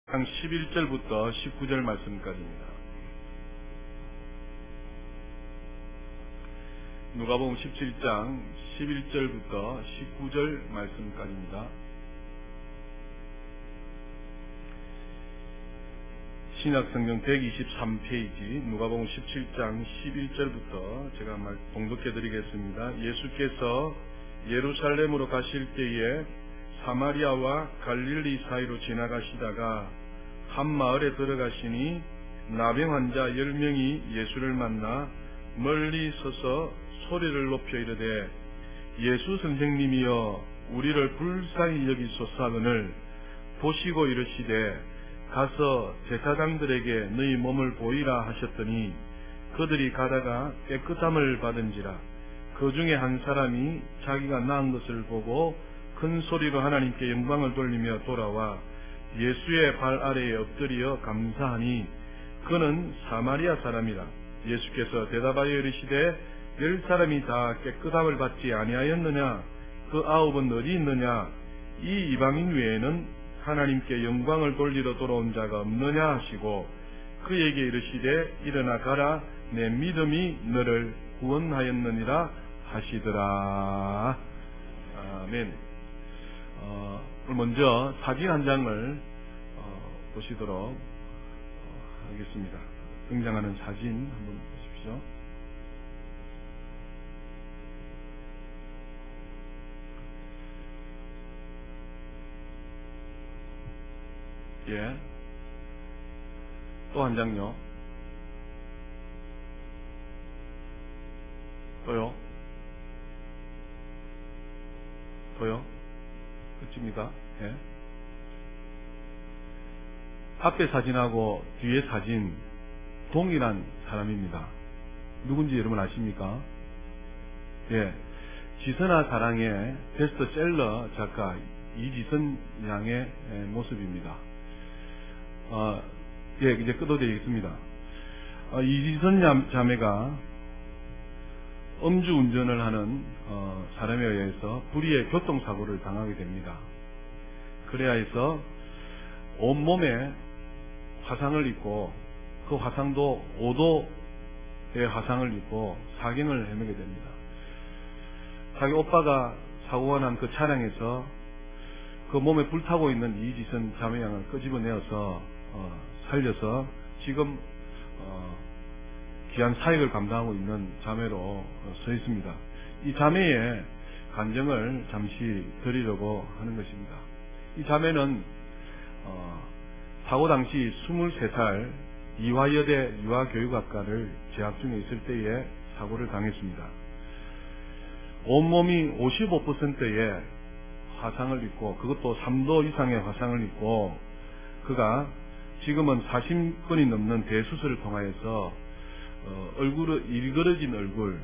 11절부터 19절 말씀까지입니다. 누가복음 17장 11절부터 19절 말씀까지입니다. 신약성경 123페이지 누가복음 17장 11절부터 제가 봉독해 드리겠습니다. 예수께서 예루살렘으로 가실 때에 사마리아와 갈릴리 사이로 지나가시다가 한 마을에 들어가시니 나병 환자 10명이 예수를 만나 멀리 서서 소리를 높여 이르되 예수 선생님이여 우리를 불쌍히 여기소서 하거늘 보시고 이르시되 가서 제사장들에게 너희 몸을 보이라 하셨더니 그들이 가다가 깨끗함을 받은지라. 그 중에 한 사람이 자기가 나은 것을 보고 큰 소리로 하나님께 영광을 돌리며 돌아와 예수의 발 아래에 엎드려 감사하니 그는 사마리아 사람이라. 예수께서 대답하여 이르시되 10사람이 다 깨끗함을 받지 아니하였느냐? 그 9은 어디 있느냐? 이 이방인 외에는 하나님께 영광을 돌리러 돌아온 자가 없느냐 하시고 그에게 이르시되 일어나 가라 내 믿음이 너를 구원하였느니라 하시더라. 아멘. 오늘 먼저 사진 한 장을 보시도록 하겠습니다. 등장하는 사진 한번 보십시오. 예. 또 한 장요. 또요. 또요. 그렇습니까? 예. 앞에 사진하고 뒤에 사진 동일한 사람입니다. 누군지 여러분 아십니까? 예. 지선아 사랑의 베스트셀러 작가 이지선 양의 모습입니다. 예, 이제 끄도되겠습니다. 이지선 자매가 음주운전을 하는 사람에 의해서 불의의 교통사고를 당하게 됩니다. 그래야 해서 온몸에 화상을 입고 그 화상도 5도의 화상을 입고 사경을 헤매게 됩니다. 자기 오빠가 사고가 난 그 차량에서 그 몸에 불타고 있는 이지선 자매양을 끄집어내어서 살려서 지금 귀한 사역을 감당하고 있는 자매로 서 있습니다. 이 자매의 간증을 잠시 드리려고 하는 것입니다. 이 자매는 사고 당시 23살 이화여대 유아교육학과를 재학 중에 있을 때에 사고를 당했습니다. 온몸이 55%의 화상을 입고 그것도 3도 이상의 화상을 입고 그가 지금은 40번이 넘는 대수술을 통하여서 얼굴을 일그러진 얼굴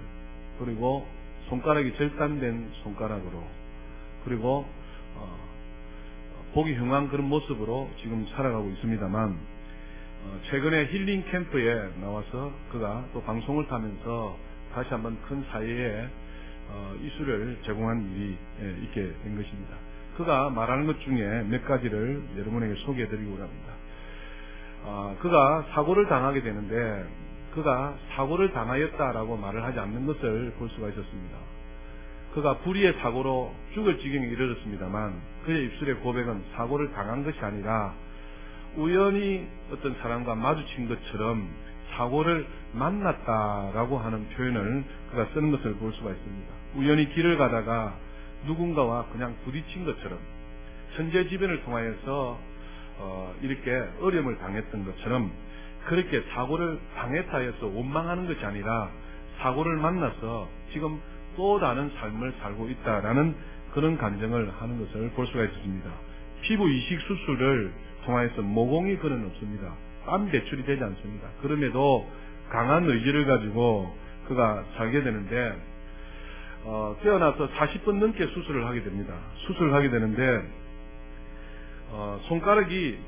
그리고 손가락이 절단된 손가락으로 그리고 보기 흉한 그런 모습으로 지금 살아가고 있습니다만 최근에 힐링 캠프에 나와서 그가 또 방송을 타면서 다시 한번 큰 사회에 이수를 제공한 일이 있게 된 것입니다. 그가 말하는 것 중에 몇 가지를 여러분에게 소개해드리고 합니다. 그가 사고를 당하게 되는데 그가 사고를 당하였다라고 말을 하지 않는 것을 볼 수가 있었습니다. 그가 불의의 사고로 죽을 지경에 이르렀습니다만 그의 입술의 고백은 사고를 당한 것이 아니라 우연히 어떤 사람과 마주친 것처럼 사고를 만났다라고 하는 표현을 그가 쓰는 것을 볼 수가 있습니다. 우연히 길을 가다가 누군가와 그냥 부딪힌 것처럼 천재지변을 통하여서 이렇게 어려움을 당했던 것처럼 그렇게 사고를 당했다 해서 원망하는 것이 아니라 사고를 만나서 지금 또 다른 삶을 살고 있다라는 그런 간증을 하는 것을 볼 수가 있습니다. 피부 이식 수술을 통하여서 모공이 그는 없습니다. 땀 배출이 되지 않습니다. 그럼에도 강한 의지를 가지고 그가 살게 되는데 깨어나서 40번 넘게 수술을 하게 됩니다. 수술을 하게 되는데 손가락이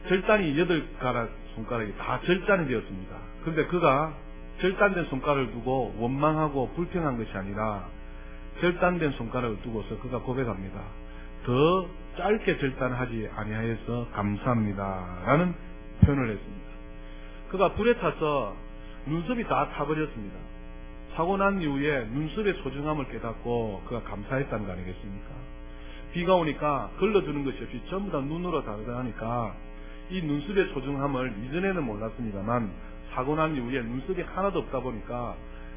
절단이 8가락 손가락이 다 절단이 되었습니다. 그런데 그가 절단된 손가락을 두고 원망하고 불평한 것이 아니라 절단된 손가락을 두고서 그가 고백합니다. 더 짧게 절단하지 아니하여서 감사합니다 라는 표현을 했습니다. 그가 불에 타서 눈썹이 다 타버렸습니다. 사고 난 이후에 눈썹의 소중함을 깨닫고 그가 감사했다는 거 아니겠습니까? 비가 오니까 걸러주는 것이 없이 전부 다 눈으로 다 들어가니까 이 눈썹의 소중함을 이전에는 몰랐습니다만 사고 난 이후에 눈썹이 하나도 없다 보니까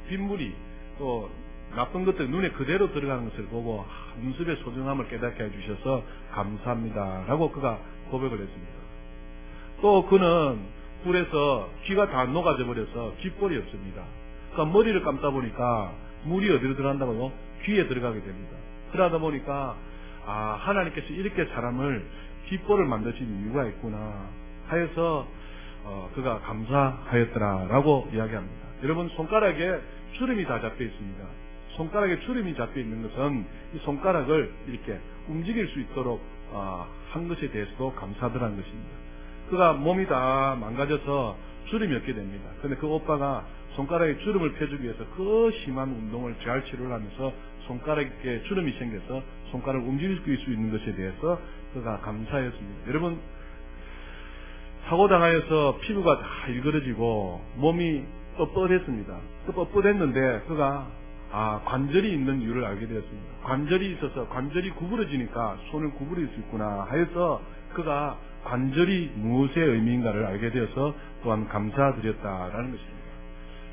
빗물이 또 나쁜 것들 눈에 그대로 들어가는 것을 보고 눈썹의 소중함을 깨닫게 해주셔서 감사합니다 라고 그가 고백을 했습니다. 또 그는 불에서 귀가 다 녹아져 버려서 귓볼이 없습니다. 그러니까 머리를 감다 보니까 물이 어디로 들어간다고요? 귀에 들어가게 됩니다. 그러다 보니까 하나님께서 이렇게 사람을 귓볼을 만드신 이유가 있구나 하여서 그가 감사하였더라라고 이야기합니다. 여러분, 손가락에 주름이 다 잡혀 있습니다. 손가락에 주름이 잡혀 있는 것은 이 손가락을 이렇게 움직일 수 있도록 한 것에 대해서도 감사하더라는 것입니다. 그가 몸이 다 망가져서 주름이 없게 됩니다. 그런데 그 오빠가 손가락에 주름을 펴주기 위해서 그 심한 운동을 재활 치료를 하면서 손가락에 주름이 생겨서 손가락을 움직일 수 있는 것에 대해서 그가 감사했습니다. 여러분, 사고 당하여서 피부가 다 일그러지고 몸이 뻣뻣했습니다. 그 뻣뻣했는데 그가 관절이 있는 이유를 알게 되었습니다. 관절이 있어서 관절이 구부러지니까 손을 구부릴 수 있구나 하여서 그가 관절이 무엇의 의미인가를 알게 되어서 또한 감사드렸다라는 것입니다.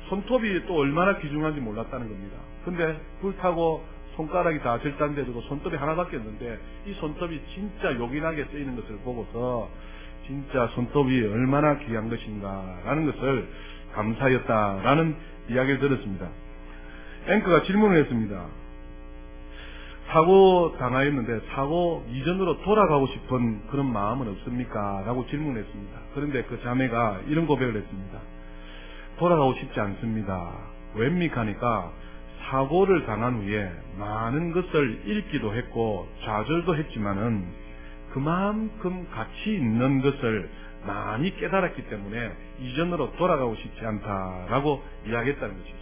손톱이 또 얼마나 귀중한지 몰랐다는 겁니다. 근데 불타고 손가락이 다 절단되고 손톱이 하나밖에 없는데 이 손톱이 진짜 요긴하게 쓰이는 것을 보고서 진짜 손톱이 얼마나 귀한 것인가라는 것을 감사했다라는 이야기를 들었습니다. 앵커가 질문을 했습니다. 사고 당하였는데 사고 이전으로 돌아가고 싶은 그런 마음은 없습니까? 라고 질문했습니다. 그런데 그 자매가 이런 고백을 했습니다. 돌아가고 싶지 않습니다. 왜입니까? 하니까 사고를 당한 후에 많은 것을 잃기도 했고 좌절도 했지만은 그만큼 가치 있는 것을 많이 깨달았기 때문에 이전으로 돌아가고 싶지 않다라고 이야기했다는 것이죠.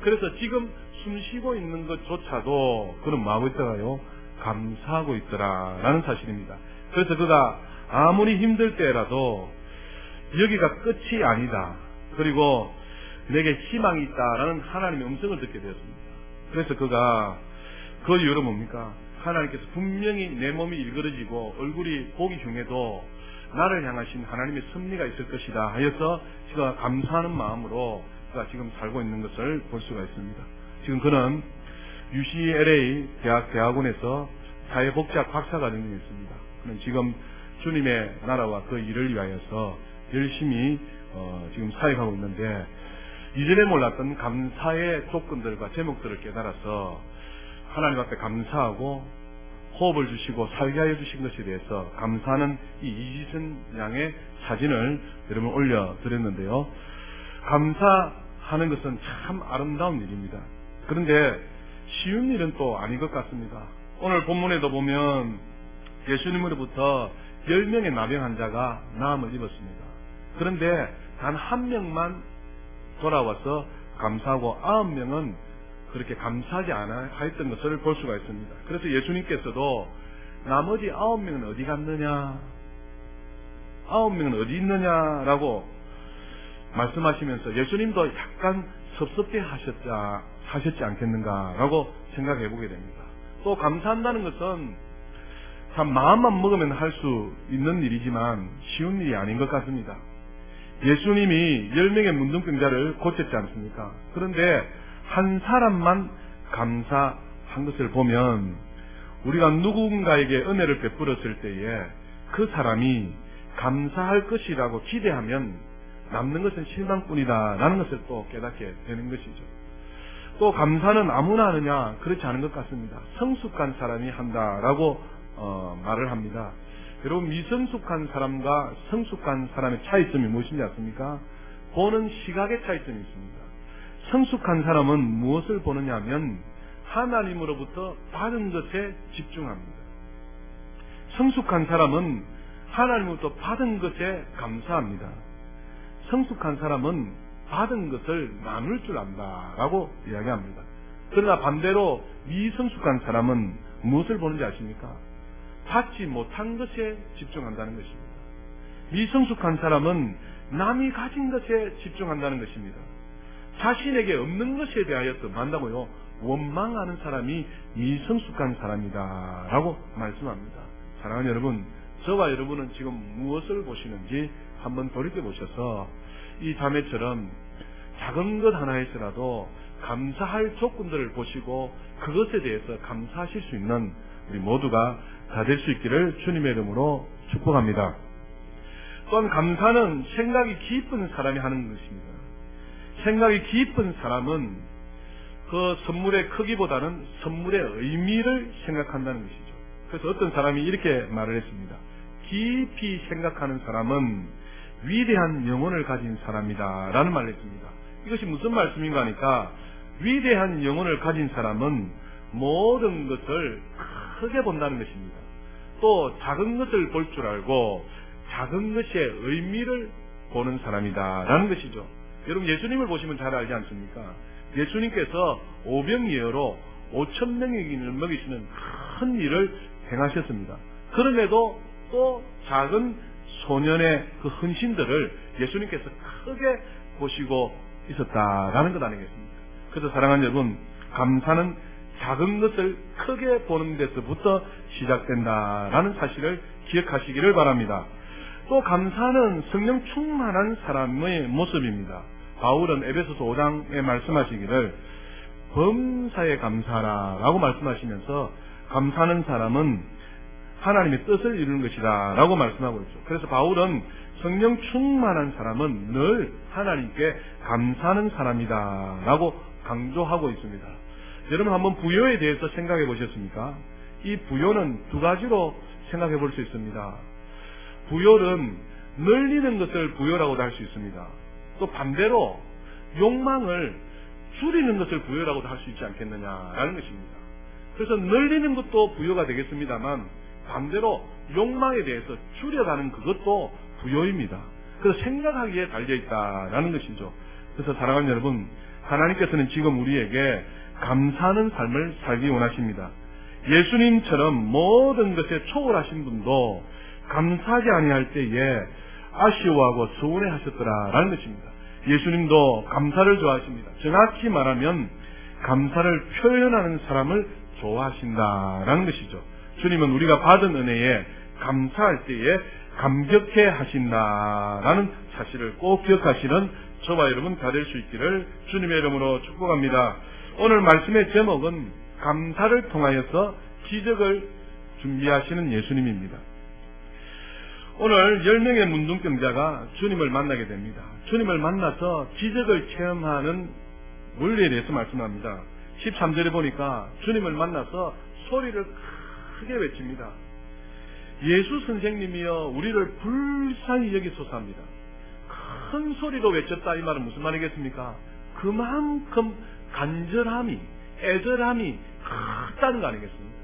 그래서 지금 숨 쉬고 있는 것조차도 그는 뭐하고 있더라요? 감사하고 있더라라는 사실입니다. 그래서 그가 아무리 힘들 때라도 여기가 끝이 아니다. 그리고 내게 희망이 있다라는 하나님의 음성을 듣게 되었습니다. 그래서 그가 그 이유로 뭡니까? 하나님께서 분명히 내 몸이 일그러지고 얼굴이 보기 흉해도 나를 향하신 하나님의 섭리가 있을 것이다 하여서 제가 감사하는 마음으로 그가 지금 살고 있는 것을 볼 수가 있습니다. 지금 그는 UCLA 대학원에서 사회복지학 박사과정이 있습니다. 그는 지금 주님의 나라와 그 일을 위하여서 열심히 지금 사역하고 있는데 이전에 몰랐던 감사의 조건들과 제목들을 깨달아서 하나님 앞에 감사하고 호흡을 주시고 살게 하여 주신 것에 대해서 감사하는 이 이지선 양의 사진을 여러분 올려드렸는데요. 감사하는 것은 참 아름다운 일입니다. 그런데 쉬운 일은 또 아닌 것 같습니다. 오늘 본문에도 보면 예수님으로부터 10명의 나병 환자가 나음을 입었습니다. 그런데 단 한 명만 돌아와서 감사하고 9명은 그렇게 감사하지 않아 했던 것을 볼 수가 있습니다. 그래서 예수님께서도 나머지 9명은 어디 갔느냐, 9명은 어디 있느냐라고 말씀하시면서 예수님도 약간 섭섭해 하셨지 않겠는가라고 생각해 보게 됩니다. 또 감사한다는 것은 참 마음만 먹으면 할 수 있는 일이지만 쉬운 일이 아닌 것 같습니다. 예수님이 10명의 문둥병자를 고쳤지 않습니까? 그런데 한 사람만 감사한 것을 보면 우리가 누군가에게 은혜를 베풀었을 때에 그 사람이 감사할 것이라고 기대하면 남는 것은 실망뿐이다라는 것을 또 깨닫게 되는 것이죠. 또 감사는 아무나 하느냐? 그렇지 않은 것 같습니다. 성숙한 사람이 한다라고 말을 합니다. 여러분, 미성숙한 사람과 성숙한 사람의 차이점이 무엇인지 아십니까? 보는 시각의 차이점이 있습니다. 성숙한 사람은 무엇을 보느냐 하면 하나님으로부터 받은 것에 집중합니다. 성숙한 사람은 하나님으로부터 받은 것에 감사합니다. 성숙한 사람은 받은 것을 나눌 줄 안다라고 이야기합니다. 그러나 반대로 미성숙한 사람은 무엇을 보는지 아십니까? 받지 못한 것에 집중한다는 것입니다. 미성숙한 사람은 남이 가진 것에 집중한다는 것입니다. 자신에게 없는 것에 대하여 뜸한다고요. 원망하는 사람이 미성숙한 사람이다 라고 말씀합니다. 사랑하는 여러분, 저와 여러분은 지금 무엇을 보시는지 한번 돌이켜보셔서 이 자매처럼 작은 것 하나에서라도 감사할 조건들을 보시고 그것에 대해서 감사하실 수 있는 우리 모두가 다 될 수 있기를 주님의 이름으로 축복합니다. 또한 감사는 생각이 깊은 사람이 하는 것입니다. 생각이 깊은 사람은 그 선물의 크기보다는 선물의 의미를 생각한다는 것이죠. 그래서 어떤 사람이 이렇게 말을 했습니다. 깊이 생각하는 사람은 위대한 영혼을 가진 사람이다 라는 말을 했습니다. 이것이 무슨 말씀인가 하니까 위대한 영혼을 가진 사람은 모든 것을 크게 본다는 것입니다. 또 작은 것을 볼 줄 알고 작은 것의 의미를 보는 사람이다 라는 것이죠. 여러분, 예수님을 보시면 잘 알지 않습니까? 예수님께서 오병이어로 5,000명을 먹이시는 큰 일을 행하셨습니다. 그럼에도 또 작은 소년의 그 헌신들을 예수님께서 크게 보시고 있었다라는 것 아니겠습니까? 그래서 사랑하는 여러분, 감사는 작은 것을 크게 보는 데서부터 시작된다라는 사실을 기억하시기를 바랍니다. 또 감사는 성령 충만한 사람의 모습입니다. 바울은 에베소서 5장에 말씀하시기를 범사에 감사하라라고 말씀하시면서 감사하는 사람은 하나님의 뜻을 이루는 것이다 라고 말씀하고 있죠. 그래서 바울은 성령 충만한 사람은 늘 하나님께 감사하는 사람이다 라고 강조하고 있습니다. 여러분, 한번 부요에 대해서 생각해 보셨습니까? 이 부요는 두 가지로 생각해 볼 수 있습니다. 부요는 늘리는 것을 부요라고도 할 수 있습니다. 또 반대로 욕망을 줄이는 것을 부요라고도 할 수 있지 않겠느냐라는 것입니다. 그래서 늘리는 것도 부요가 되겠습니다만 반대로 욕망에 대해서 줄여가는 그것도 부요입니다. 그래서 생각하기에 달려있다라는 것이죠. 그래서 사랑하는 여러분, 하나님께서는 지금 우리에게 감사하는 삶을 살기 원하십니다. 예수님처럼 모든 것에 초월하신 분도 감사하지 아니할 때에 아쉬워하고 서운해 하셨더라라는 것입니다. 예수님도 감사를 좋아하십니다. 정확히 말하면 감사를 표현하는 사람을 좋아하신다라는 것이죠. 주님은 우리가 받은 은혜에 감사할 때에 감격해 하신다라는 사실을 꼭 기억하시는 저와 여러분 다 될 수 있기를 주님의 이름으로 축복합니다. 오늘 말씀의 제목은 감사를 통하여서 기적을 준비하시는 예수님입니다. 오늘 10명의 문둥병자가 주님을 만나게 됩니다. 주님을 만나서 기적을 체험하는 원리에 대해서 말씀합니다. 13절에 보니까 주님을 만나서 소리를 크게 외칩니다. 예수 선생님이여 우리를 불쌍히 여기소서 합니다. 큰 소리로 외쳤다 이 말은 무슨 말이겠습니까? 그만큼 간절함이, 애절함이 크다는 거 아니겠습니까?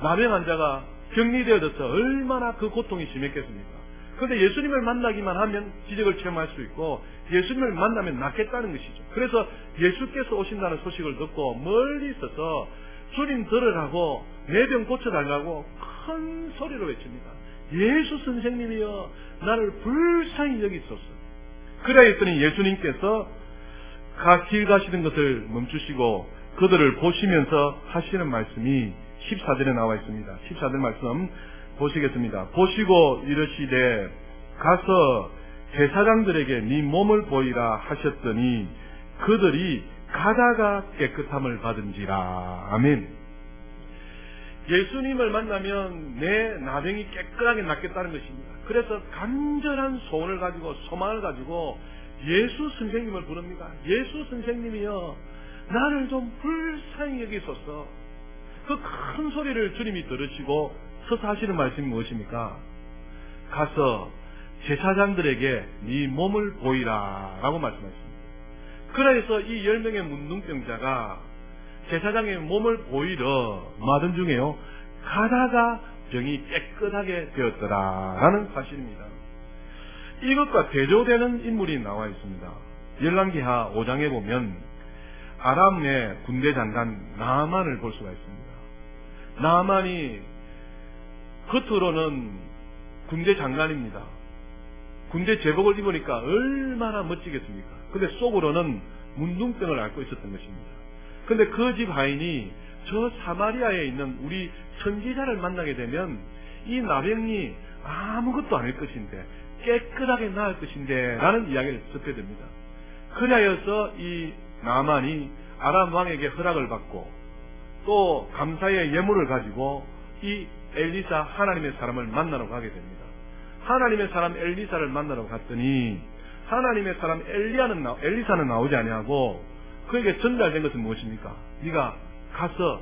나병 환자가 격리되어져서 얼마나 그 고통이 심했겠습니까? 그런데 예수님을 만나기만 하면 기적을 체험할 수 있고 예수님을 만나면 낫겠다는 것이죠. 그래서 예수께서 오신다는 소식을 듣고 멀리 있어서 주님 들으라고 내 병 고쳐달라고 큰 소리로 외칩니다. 예수 선생님이여 나를 불쌍히 여기소서. 그래 했더니 예수님께서 길 가시는 것을 멈추시고 그들을 보시면서 하시는 말씀이 14절에 나와 있습니다. 14절 말씀 보시겠습니다. 보시고 이르시되 가서 제사장들에게 네 몸을 보이라 하셨더니 그들이 가다가 깨끗함을 받은지라. 아멘. 예수님을 만나면 내 나병이 깨끗하게 낫겠다는 것입니다. 그래서 간절한 소원을 가지고 소망을 가지고 예수 선생님을 부릅니다. 예수 선생님이여 나를 좀 불쌍히 여기소서. 그 큰 소리를 주님이 들으시고 서서 하시는 말씀이 무엇입니까? 가서 제사장들에게 네 몸을 보이라 라고 말씀하십니다. 그래서 이 10명의 문둥병자가 제사장의 몸을 보이러 마던 중에요 가다가 병이 깨끗하게 되었더라 라는 사실입니다. 이것과 대조되는 인물이 나와 있습니다. 열왕기하 5장에 보면 아람의 군대 장관 나아만을 볼 수가 있습니다. 나아만이 겉으로는 군대 장관입니다. 군대 제복을 입으니까 얼마나 멋지겠습니까? 근데 속으로는 문둥병을 앓고 있었던 것입니다. 근데 그 집 하인이 저 사마리아에 있는 우리 선지자를 만나게 되면 이 나병이 아무것도 아닐 것인데 깨끗하게 나을 것인데 라는 이야기를 듣게 됩니다. 그리하여서 이 나만이 아람 왕에게 허락을 받고 또 감사의 예물을 가지고 이 엘리사 하나님의 사람을 만나러 가게 됩니다. 하나님의 사람 엘리사를 만나러 갔더니 하나님의 사람 엘리사는 나오지 아니하고 그에게 전달된 것은 무엇입니까? 네가 가서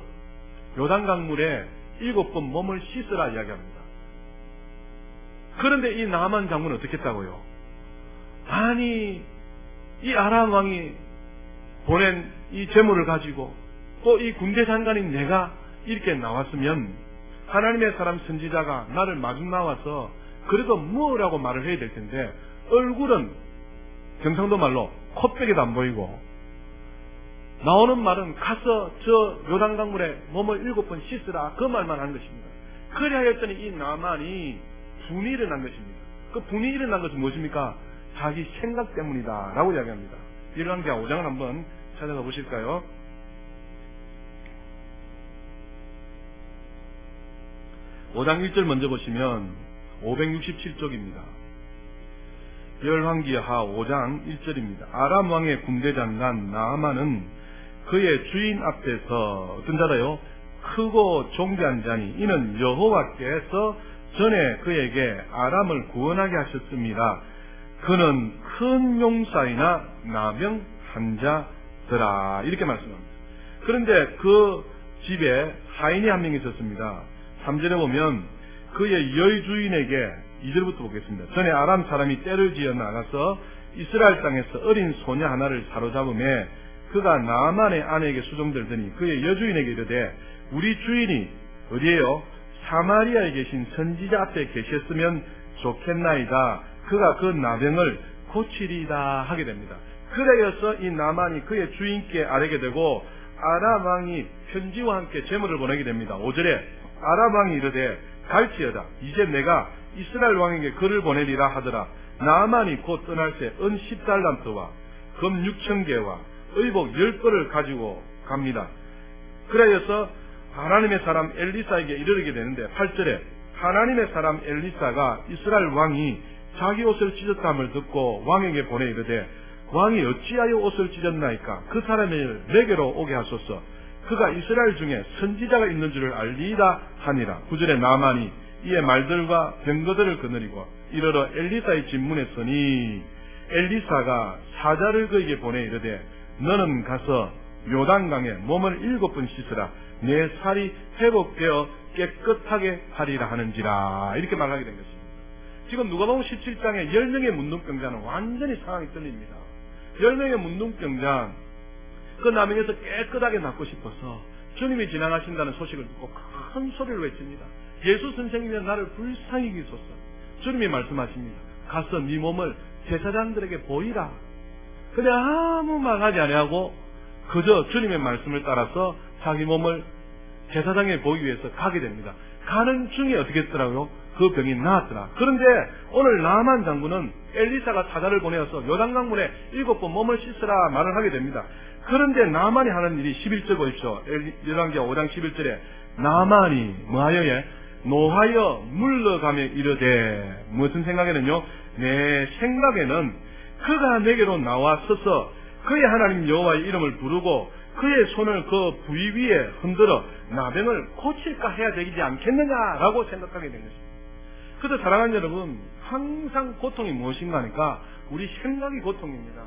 요단강물에 7번 몸을 씻으라 이야기합니다. 그런데 이 나만 장군은 어떻게 했다고요? 아니 이 아람 왕이 보낸 이 재물을 가지고 또 이 군대 장관인 내가 이렇게 나왔으면 하나님의 사람 선지자가 나를 마중 나와서 그래도 뭐라고 말을 해야 될 텐데 얼굴은 경상도 말로 콧배기도 안 보이고 나오는 말은 가서 저 요단강물에 몸을 7번 씻으라 그 말만 한 것입니다. 그리하였더니 이 나만이 분이 일어난 것입니다. 그 분이 일어난 것은 무엇입니까? 자기 생각 때문이다 라고 이야기합니다. 열왕기하 5장을 한번 찾아가 보실까요? 5장 1절 먼저 보시면 567쪽입니다. 열왕기하 5장 1절입니다. 아람 왕의 군대 장관 나아만은 그의 주인 앞에서 어떤 자라요? 크고 존귀한 자니 이는 여호와께서 전에 그에게 아람을 구원하게 하셨습니다. 그는 큰 용사이나 나병 환자더라 이렇게 말씀합니다. 그런데 그 집에 하인이 한 명 있었습니다. 3절에 보면 그의 여주인에게 2절부터 보겠습니다. 전에 아람 사람이 떼를 지어 나가서 이스라엘 땅에서 어린 소녀 하나를 사로잡음에 그가 나아만의 아내에게 수종들더니 그의 여주인에게 이르되 우리 주인이 어디에요? 사마리아에 계신 선지자 앞에 계셨으면 좋겠나이다. 그가 그 나병을 고치리다 하게 됩니다. 그래서 이 나만이 그의 주인께 아뢰게 되고 아람 왕이 편지와 함께 제물을 보내게 됩니다. 5절에 아람 왕이 이르되 갈지어다. 이제 내가 이스라엘 왕에게 글을 보내리라 하더라. 나만이 곧 떠날 새 은 10달란트와 금 6,000개와 의복 10벌을 가지고 갑니다. 그래서 하나님의 사람 엘리사에게 이르게 되는데 8절에 하나님의 사람 엘리사가 이스라엘 왕이 자기 옷을 찢었다함을 듣고 왕에게 보내 이르되 왕이 어찌하여 옷을 찢었나이까? 그 사람을 내게로 오게 하소서. 그가 이스라엘 중에 선지자가 있는 줄을 알리이다 하니라. 9절에 나만이 이에 말들과 병거들을 거느리고 이르러 엘리사의 집문에 서니 엘리사가 사자를 그에게 보내 이르되 너는 가서 요단강에 몸을 7번 씻으라. 내 살이 회복되어 깨끗하게 하리라 하는지라 이렇게 말하게 된 것입니다. 지금 누가복음 17장에 10명의 문둥병자는 완전히 상황이 틀립니다. 10명의 문둥병자 그 나병에서 깨끗하게 낫고 싶어서 주님이 지나가신다는 소식을 듣고 큰 소리를 외칩니다. 예수 선생님이 나를 불쌍히 여기소서. 주님이 말씀하십니다. 가서 네 몸을 제사장들에게 보이라. 근데 아무 말 하지 아니하고 그저 주님의 말씀을 따라서 자기 몸을 제사장에 보이기 위해서 가게 됩니다. 가는 중에 어떻게 했더라고요? 그 병이 나았더라. 그런데 오늘 나만 장군은 엘리사가 사자를 보내어서 요단강물에 7번 몸을 씻으라 말을 하게 됩니다. 그런데 나만이 하는 일이 11절 보십시오. 열왕기하 5장 11절에 나만이 뭐하여 노하여 물러가며 이르되 무슨 생각에는요? 내 생각에는 그가 내게로 나와 서서 그의 하나님 여호와의 이름을 부르고 그의 손을 그 부위 위에 흔들어 나병을 고칠까 해야 되지 않겠느냐라고 생각하게 된 것입니다. 그래서 사랑하는 여러분, 항상 고통이 무엇인가 하니까 우리 생각이 고통입니다.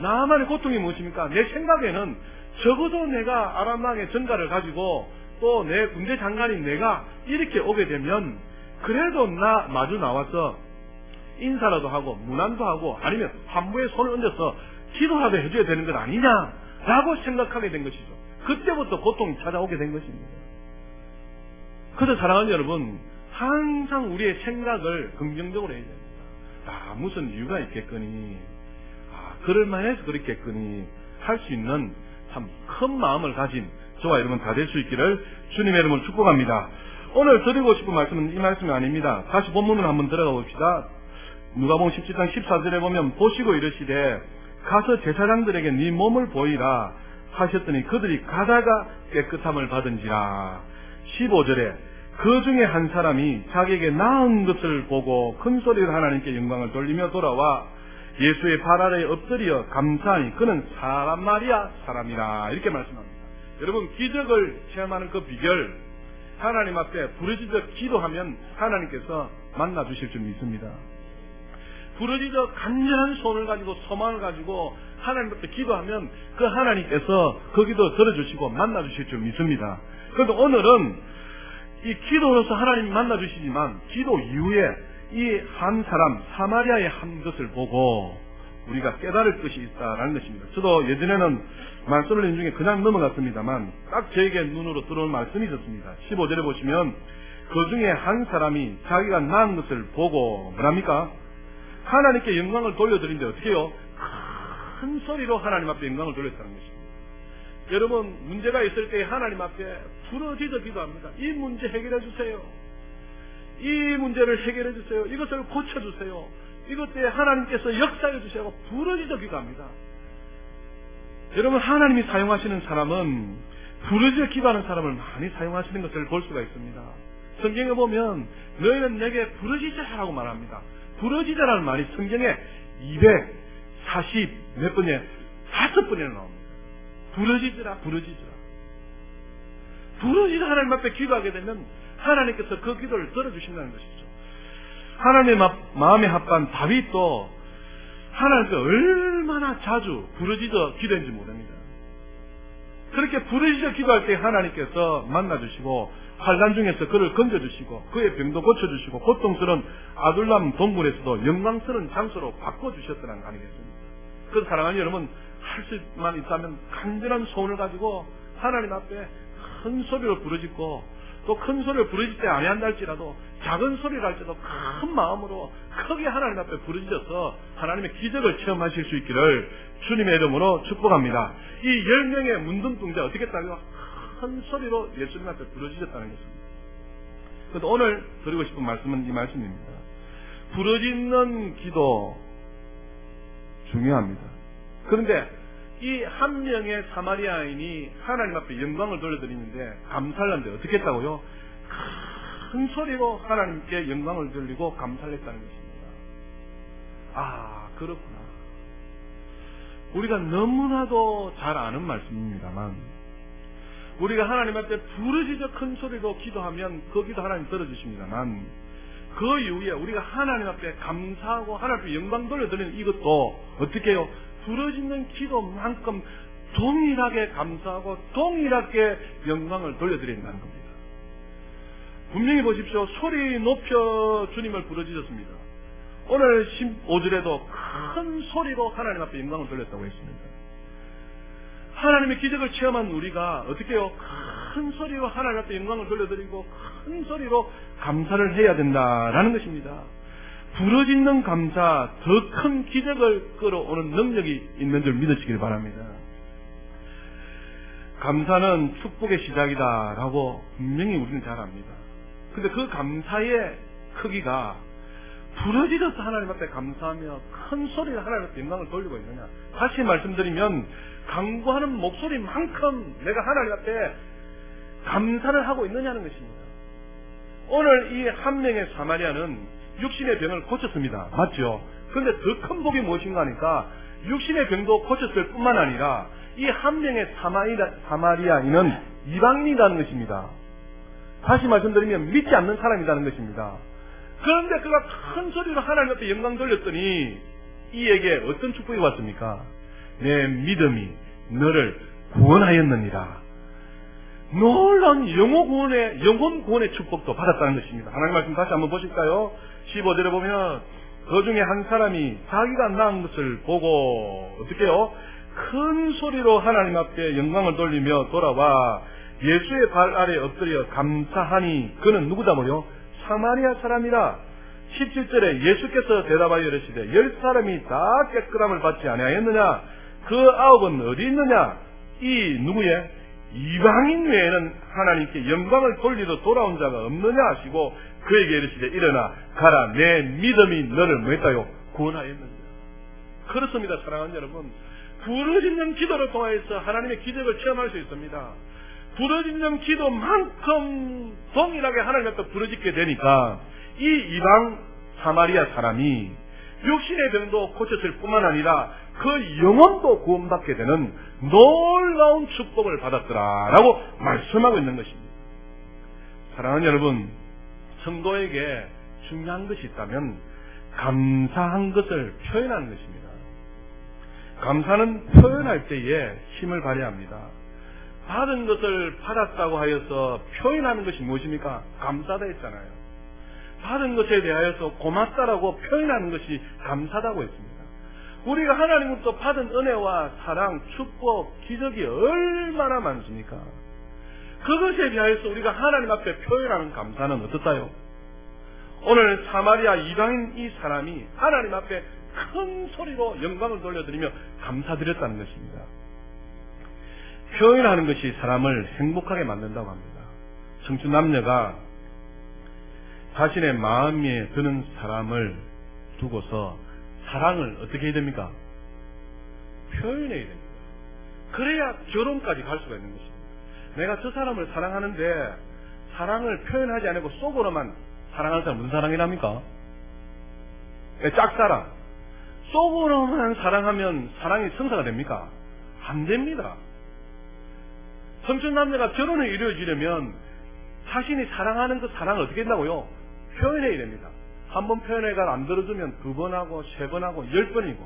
나만의 고통이 무엇입니까? 내 생각에는 적어도 내가 아람 왕의 전가를 가지고 또 내 군대 장관인 내가 이렇게 오게 되면 그래도 나 마주 나와서 인사라도 하고 문안도 하고 아니면 환부에 손을 얹어서 기도라도 해줘야 되는 것 아니냐라고 생각하게 된 것이죠. 그때부터 고통이 찾아오게 된 것입니다. 그래서 사랑하는 여러분, 항상 우리의 생각을 긍정적으로 해야 됩니다. 무슨 이유가 있겠거니, 그럴만해서 그렇겠거니 할 수 있는 참 큰 마음을 가진 저와 여러분 다 될 수 있기를 주님의 이름으로 축복합니다. 오늘 드리고 싶은 말씀은 이 말씀이 아닙니다. 다시 본문을 한번 들어가 봅시다. 누가복음 17장 14절에 보면 보시고 이르시되 가서 제사장들에게 네 몸을 보이라 하셨더니 그들이 가다가 깨끗함을 받은지라. 15절에 그 중에 한 사람이 자기에게 나은 것을 보고 큰 소리로 하나님께 영광을 돌리며 돌아와 예수의 발 아래에 엎드려 감사하니 그는 사마리아 사람이라. 이렇게 말씀합니다. 여러분, 기적을 체험하는 그 비결, 하나님 앞에 부르짖어 기도하면 하나님께서 만나주실 줄 믿습니다. 부르짖어 간절한 소원을 가지고 소망을 가지고 하나님 앞에 기도하면 그 하나님께서 그 기도 들어주시고 만나주실 줄 믿습니다. 그런데 오늘은 이 기도로서 하나님이 만나주시지만 기도 이후에 이 한 사람 사마리아의 한 것을 보고 우리가 깨달을 것이 있다라는 것입니다. 저도 예전에는 말씀을 읽는 중에 그냥 넘어갔습니다만 딱 저에게 눈으로 들어온 말씀이 있었습니다. 15절에 보시면 그 중에 한 사람이 자기가 낳은 것을 보고 뭐랍니까? 하나님께 영광을 돌려드리는데 어떻게 해요? 큰 소리로 하나님 앞에 영광을 돌렸다는 것입니다. 여러분, 문제가 있을 때 하나님 앞에 부르짖어 기도합니다. 이 문제 해결해 주세요. 이 문제를 해결해 주세요. 이것을 고쳐주세요. 이것 때문에 하나님께서 역사해 주시라고 부르짖어 기도합니다. 여러분, 하나님이 사용하시는 사람은 부르짖어 기도하는 사람을 많이 사용하시는 것을 볼 수가 있습니다. 성경에 보면 너희는 내게 부르짖으라고 말합니다. 부르짖으라는 말이 성경에 240 몇 번에 5번이나 나옵니다. 부르짖으라, 부르짖으라. 부르짖어 하나님 앞에 기도하게 되면 하나님께서 그 기도를 들어주신다는 것이죠. 하나님의 마음에 합한 다윗도 하나님께 얼마나 자주 부르짖어 기도했는지 모릅니다. 그렇게 부르짖어 기도할 때 하나님께서 만나주시고 환난 중에서 그를 건져주시고 그의 병도 고쳐주시고 고통스러운 아둘람 동굴에서도 영광스러운 장소로 바꿔주셨다는 거 아니겠습니까? 그래서 사랑하는 여러분, 할 수만 있다면 간절한 소원을 가지고 하나님 앞에 큰 소리로 부르짖고 또 큰 소리를 부르짖을 때 아니한다 할지라도 작은 소리를 할 때도 큰 마음으로 크게 하나님 앞에 부르짖어서 하나님의 기적을 체험하실 수 있기를 주님의 이름으로 축복합니다. 이 10명의 문둥병자 어떻게 했다고요? 큰 소리로 예수님 앞에 부르짖었다는 것입니다. 그래서 오늘 드리고 싶은 말씀은 이 말씀입니다. 부르짖는 기도 중요합니다. 그런데 이 한 명의 사마리아인이 하나님 앞에 영광을 돌려드리는데 감사를 하는데 어떻게 했다고요? 큰 소리로 하나님께 영광을 돌리고 감사를 했다는 것입니다. 아, 그렇구나. 우리가 너무나도 잘 아는 말씀입니다만 우리가 하나님 앞에 부르짖어 큰 소리로 기도하면 그 기도 하나님 들어주십니다만 그 이후에 우리가 하나님 앞에 감사하고 하나님 앞에 영광 돌려드리는 이것도 어떻게 해요? 부르짖는 기도만큼 동일하게 감사하고 동일하게 영광을 돌려드린다는 겁니다. 분명히 보십시오. 소리 높여 주님을 부르짖었습니다. 오늘 15절에도 큰 소리로 하나님 앞에 영광을 돌렸다고 했습니다. 하나님의 기적을 체험한 우리가 어떻게 해요? 큰 소리로 하나님 앞에 영광을 돌려드리고 큰 소리로 감사를 해야 된다라는 것입니다. 부르짖는 감사, 더 큰 기적을 끌어오는 능력이 있는 줄 믿으시길 바랍니다. 감사는 축복의 시작이다라고 분명히 우리는 잘 압니다. 근데 그 감사의 크기가 부르짖어서 하나님 앞에 감사하며 큰 소리로 하나님 앞에 영광을 돌리고 있느냐. 다시 말씀드리면 강구하는 목소리만큼 내가 하나님 앞에 감사를 하고 있느냐는 것입니다. 오늘 이 한 명의 사마리아는 육신의 병을 고쳤습니다. 맞죠? 그런데 더 큰 복이 무엇인가 하니까 육신의 병도 고쳤을 뿐만 아니라 이 한 명의 사마리아인은 이방인이라는 것입니다. 다시 말씀드리면 믿지 않는 사람이라는 것입니다. 그런데 그가 큰 소리로 하나님 앞에 영광 돌렸더니 이에게 어떤 축복이 왔습니까? 내 믿음이 너를 구원하였느니라. 놀라운 영혼 구원의 축복도 받았다는 것입니다. 하나님 말씀 다시 한번 보실까요? 15절에 보면 그 중에 한 사람이 자기가 낳은 것을 보고 어떻게 해요? 큰 소리로 하나님 앞에 영광을 돌리며 돌아와 예수의 발 아래 엎드려 감사하니 그는 누구다뭐요? 사마리아 사람이라. 17절에 예수께서 대답하여 이르시되 10사람이 다 깨끗함을 받지 아니하였느냐? 그 9은 어디 있느냐? 이 누구의? 이방인 외에는 하나님께 영광을 돌리러 돌아온 자가 없느냐 하시고 그에게 이르시되 일어나 가라 내 믿음이 너를 뭐했다요? 구원하였느니라. 그렇습니다. 사랑하는 여러분, 부르짖는 기도를 통해서 하나님의 기적을 체험할 수 있습니다. 부르짖는 기도만큼 동일하게 하나님 앞에 부르짖게 되니까 이 이방 사마리아 사람이 육신의 병도 고쳤을 뿐만 아니라 그 영혼도 구원받게 되는 놀라운 축복을 받았더라라고 말씀하고 있는 것입니다. 사랑하는 여러분, 성도에게 중요한 것이 있다면 감사한 것을 표현하는 것입니다. 감사는 표현할 때에 힘을 발휘합니다. 받은 것을 받았다고 하여서 표현하는 것이 무엇입니까? 감사다 했잖아요. 받은 것에 대하여서 고맙다라고 표현하는 것이 감사다고 했습니다. 우리가 하나님으로부터 받은 은혜와 사랑, 축복, 기적이 얼마나 많습니까? 그것에 대하여서 우리가 하나님 앞에 표현하는 감사는 어떻다요? 오늘 사마리아 이방인 이 사람이 하나님 앞에 큰 소리로 영광을 돌려드리며 감사드렸다는 것입니다. 표현하는 것이 사람을 행복하게 만든다고 합니다. 청춘 남녀가 자신의 마음에 드는 사람을 두고서 사랑을 어떻게 해야 됩니까? 표현해야 됩니다. 그래야 결혼까지 갈 수가 있는 것입니다. 내가 저 사람을 사랑하는데 사랑을 표현하지 않고 속으로만 사랑하는 사람 무슨 사랑이랍니까? 짝사랑. 속으로만 사랑하면 사랑이 성사가 됩니까? 안 됩니다. 청춘 남녀가 결혼을 이루어지려면 자신이 사랑하는 그 사랑을 어떻게 한다고요? 표현해야 됩니다. 한 번 표현해가 안 들어주면 2번 하고 3번 하고 10번이고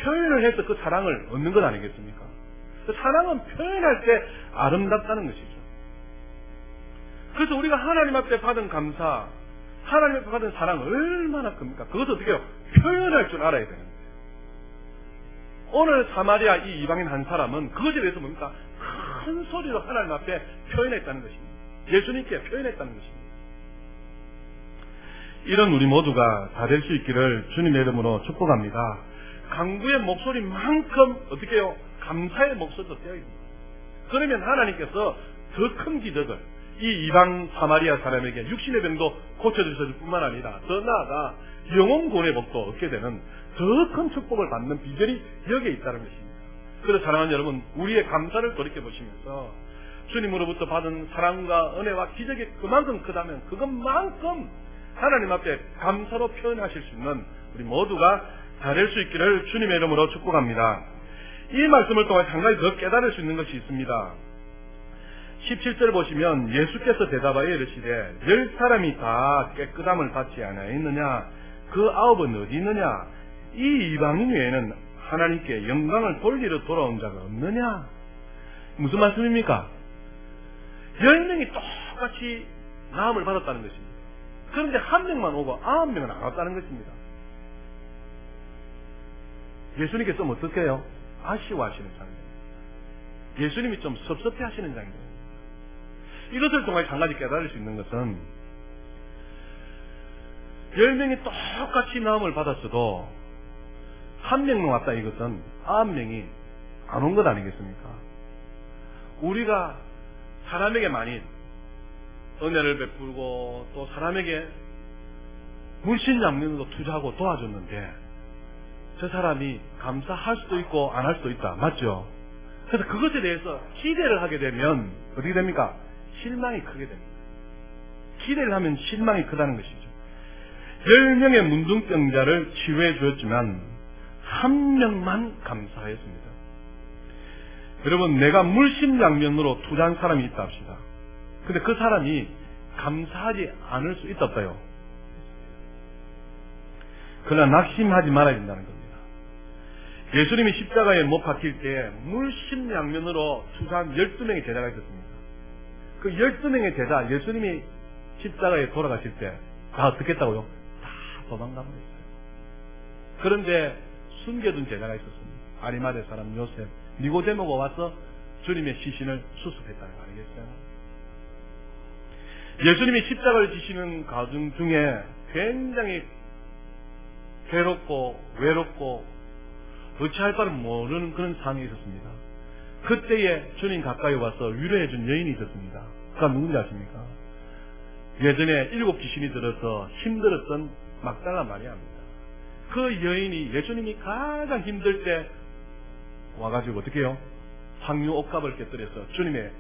표현을 해서 그 사랑을 얻는 것 아니겠습니까? 그 사랑은 표현할 때 아름답다는 것이죠. 그래서 우리가 하나님 앞에 받은 감사, 하나님 앞에 받은 사랑 얼마나 큽니까? 그것을 어떻게 해요? 표현할 줄 알아야 되는 거예요. 오늘 사마리아 이 이방인 한 사람은 그것에 대해서 뭡니까? 큰 소리로 하나님 앞에 표현했다는 것입니다. 예수님께 표현했다는 것입니다. 이런 우리 모두가 다 될 수 있기를 주님의 이름으로 축복합니다. 강구의 목소리만큼 어떻게 해요? 감사의 목소리도 되어야 됩니다. 그러면 하나님께서 더 큰 기적을 이 이방 사마리아 사람에게 육신의 병도 고쳐주실 뿐만 아니라 더 나아가 영혼 구원의 복도 얻게 되는 더 큰 축복을 받는 비결이 여기에 있다는 것입니다. 그래서 사랑하는 여러분, 우리의 감사를 돌이켜보시면서 주님으로부터 받은 사랑과 은혜와 기적이 그만큼 크다면 그것만큼 하나님 앞에 감사로 표현하실 수 있는 우리 모두가 다 될 수 있기를 주님의 이름으로 축복합니다. 이 말씀을 통해 한 가지 더 깨달을 수 있는 것이 있습니다. 17절 보시면 예수께서 대답하여 이르시되 10사람이 다 깨끗함을 받지 아니하였느냐? 그 9은 어디 있느냐? 이 이방인 외에는 하나님께 영광을 돌리러 돌아온 자가 없느냐? 무슨 말씀입니까? 10명이 똑같이 나음을 받았다는 것입니다. 그런데 한 명만 오고 9명은 안 왔다는 것입니다. 예수님께 좀 어떻게 해요? 아쉬워하시는 장면. 예수님이 좀 섭섭해하시는 장면. 이것을 통해 한 가지 깨달을 수 있는 것은 10명이 똑같이 나음을 받았어도 한 명만 왔다 이것은 9명이 안 온 것 아니겠습니까? 우리가 사람에게 많이 은혜를 베풀고 또 사람에게 물신양면으로 투자하고 도와줬는데 저 사람이 감사할 수도 있고 안 할 수도 있다. 맞죠? 그래서 그것에 대해서 기대를 하게 되면 어떻게 됩니까? 실망이 크게 됩니다. 기대를 하면 실망이 크다는 것이죠. 10명의 문둥병자를 치유해 주었지만 한 명만 감사하였습니다. 여러분, 내가 물심양면으로 투자한 사람이 있다 합시다. 근데 그 사람이 감사하지 않을 수 있다 없다요? 그러나 낙심하지 말아야 된다는 겁니다. 예수님이 십자가에 못 박힐 때 물심양면으로 투자한 12명의 제자가 있었습니다. 그 12명의 제자, 예수님이 십자가에 돌아가실 때 다 어떻게 했다고요? 다 도망가 버렸어요. 그런데 숨겨둔 제자가 있었습니다. 아리마대 사람 요셉, 니고데모가 와서 주님의 시신을 수습했다는 거 아니겠어요? 예수님이 십자가를 지시는 과정 중에 굉장히 괴롭고 외롭고 어찌할 바를 모르는 그런 상황이 있었습니다. 그때에 주님 가까이 와서 위로해준 여인이 있었습니다. 그가 누군지 아십니까? 예전에 7 귀신이 들어서 힘들었던 막달라 마리아입니다. 그 여인이 예수님이 가장 힘들 때 와가지고 어떻게 해요? 황유 옷값을 깨뜨려서 주님의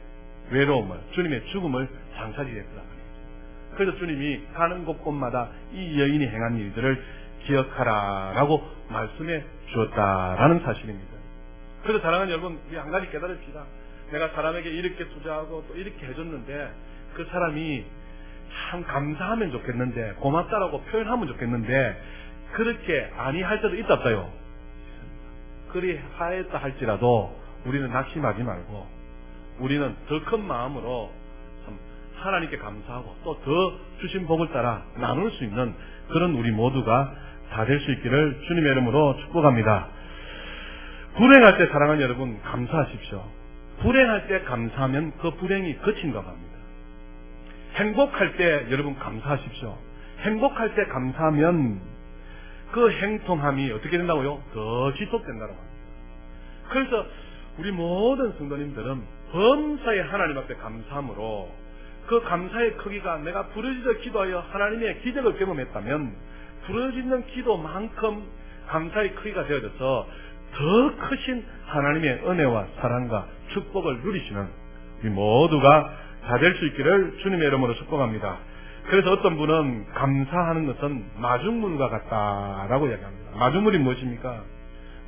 외로움을, 주님의 죽음을 장사지했더라. 그래서 주님이 가는 곳곳마다 이 여인이 행한 일들을 기억하라라고 말씀해 주었다라는 사실입니다. 그래서 사랑하는 여러분, 우리 한 가지 깨달읍시다. 내가 사람에게 이렇게 투자하고 또 이렇게 해줬는데 그 사람이 참 감사하면 좋겠는데, 고맙다라고 표현하면 좋겠는데 그렇게 아니할 때도 있답다요. 그리 하였다 할지라도 우리는 낙심하지 말고 우리는 더 큰 마음으로 참 하나님께 감사하고 또 더 주신 복을 따라 나눌 수 있는 그런 우리 모두가 다 될 수 있기를 주님의 이름으로 축복합니다. 불행할 때 사랑하는 여러분 감사하십시오. 불행할 때 감사하면 그 불행이 그친다고 합니다. 행복할 때 여러분 감사하십시오. 행복할 때 감사하면 그 행통함이 어떻게 된다고요? 더 지속된다고 합니다. 그래서 우리 모든 성도님들은 범사에 하나님 앞에 감사함으로 그 감사의 크기가 내가 부르짖어 기도하여 하나님의 기적을 경험했다면 부르짖는 기도만큼 감사의 크기가 되어져서 더 크신 하나님의 은혜와 사랑과 축복을 누리시는 우리 모두가 다 될 수 있기를 주님의 이름으로 축복합니다. 그래서 어떤 분은 감사하는 것은 마중물과 같다라고 이야기합니다. 마중물이 무엇입니까?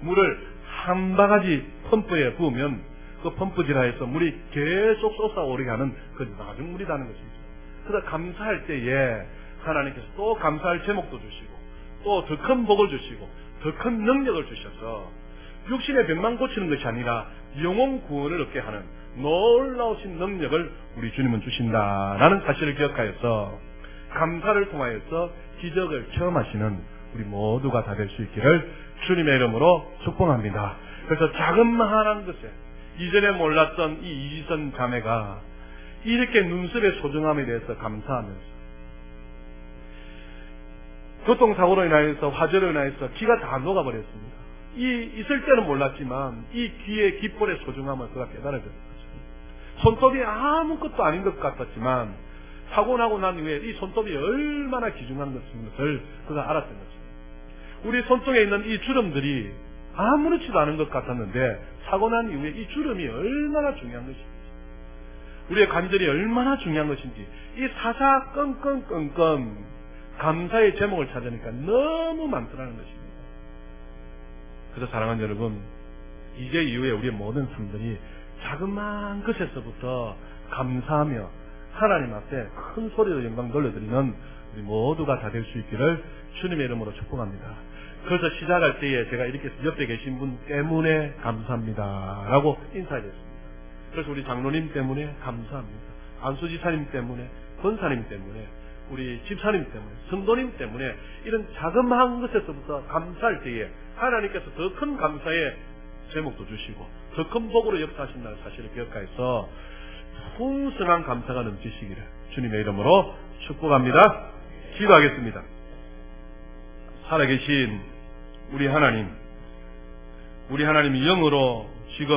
물을 한 바가지 펌프에 부으면 그 펌프질하에서 물이 계속 쏟아오르게 하는 그 마중물이라는 것이죠. 그래서 감사할 때에 하나님께서 또 감사할 제목도 주시고 또 더 큰 복을 주시고 더 큰 능력을 주셔서 육신의 병만 고치는 것이 아니라 영혼 구원을 얻게 하는 놀라우신 능력을 우리 주님은 주신다라는 사실을 기억하여서 감사를 통하여서 기적을 체험하시는 우리 모두가 다 될 수 있기를 주님의 이름으로 축복합니다. 그래서 자그마한 것에 이전에 몰랐던 이 이지선 자매가 이렇게 눈썹의 소중함에 대해서 감사하면서 교통사고로 인하여서 화재로 인하여서 귀가 다 녹아버렸습니다. 있을 때는 몰랐지만 이 귀의 깃볼의 소중함을 그가 깨달아졌습니다. 손톱이 아무것도 아닌 것 같았지만 사고 나고 난 이후에 이 손톱이 얼마나 귀중한 것을 그가 알았던 것입니다. 우리 손등에 있는 이 주름들이 아무렇지도 않은 것 같았는데 사고 난 이후에 이 주름이 얼마나 중요한 것인지, 우리의 관절이 얼마나 중요한 것인지 이 사사건건건건 감사의 제목을 찾으니까 너무 많더라는 것입니다. 그래서 사랑하는 여러분, 이제 이후에 우리의 모든 삶들이 자그마한 것에서부터 감사하며 하나님 앞에 큰 소리로 영광 돌려드리는 우리 모두가 다 될 수 있기를 주님의 이름으로 축복합니다. 그래서 시작할 때에 제가 이렇게 옆에 계신 분 때문에 감사합니다 라고 인사드렸습니다. 그래서 우리 장로님 때문에 감사합니다. 안수지사님 때문에, 권사님 때문에, 우리 집사님 때문에, 성도님 때문에 이런 자그마한 것에서부터 감사할 때에 하나님께서 더 큰 감사의 제목도 주시고 더 큰 복으로 역사하신다는 사실을 기억하여서 풍성한 감사가 넘치시기를 주님의 이름으로 축복합니다. 기도하겠습니다. 살아계신 우리 하나님, 우리 하나님이 영으로 지금